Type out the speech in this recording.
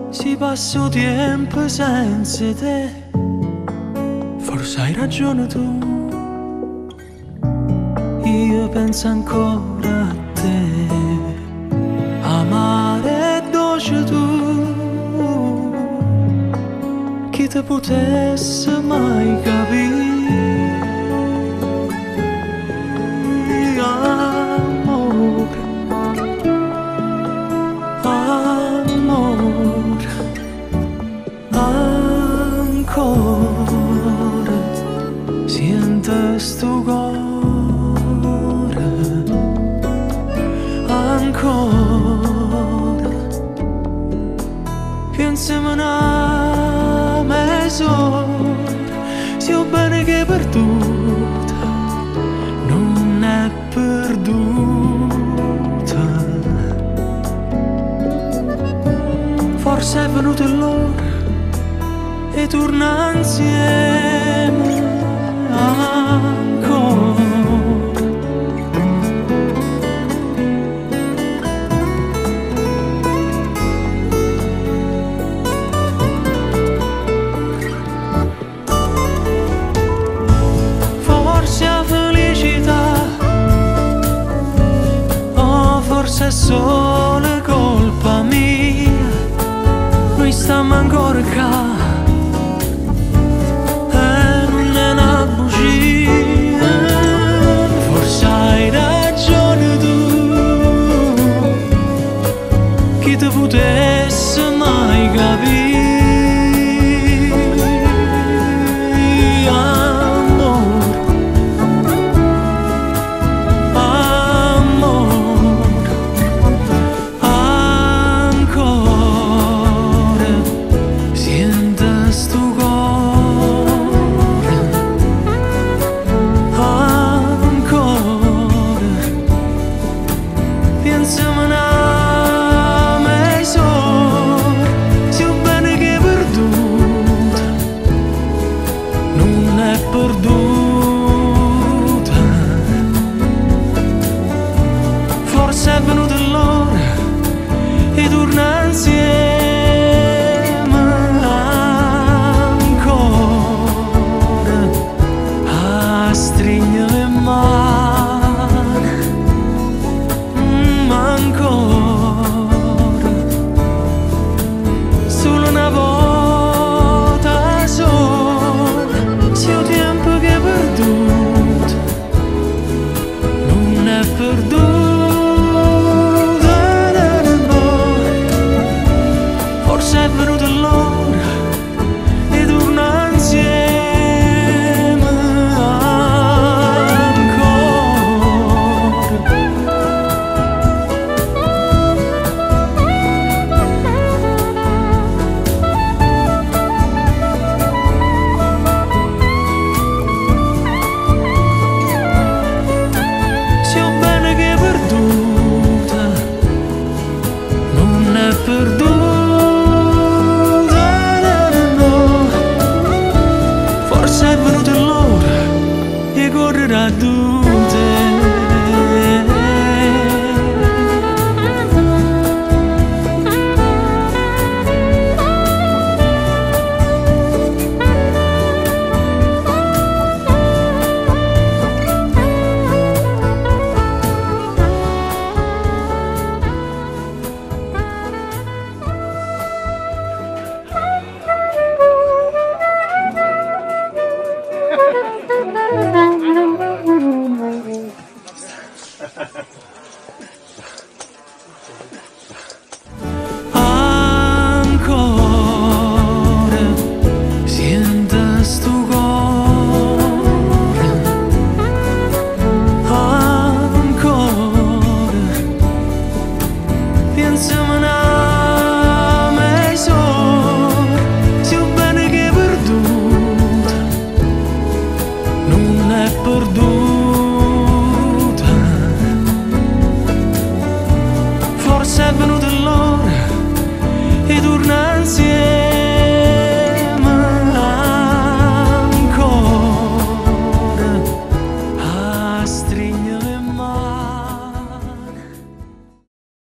Si passa tempo senza te, forse hai ragione tu. Io penso ancora a te, amare e dolce tu, chi te potesse mai capire. Ancora siento sto cuore, ancora pensiamo a mezz'ora, sia bene che perduta, non è perduta. Forse è venuto l'ora e torna insieme ancora. Forse è felicità, o forse è solo colpa mia, noi stiamo ancora qua. Forse hai ragione tu, chi te potesse mai capire. Amore, amore, ancora siento sto cuore, ancora pensiamo a mezz'ora, sia bene che perduta, non è perduta. Forse è venuta l'ora e torna insieme ancora a stringere le mani, ancora. pensiamo a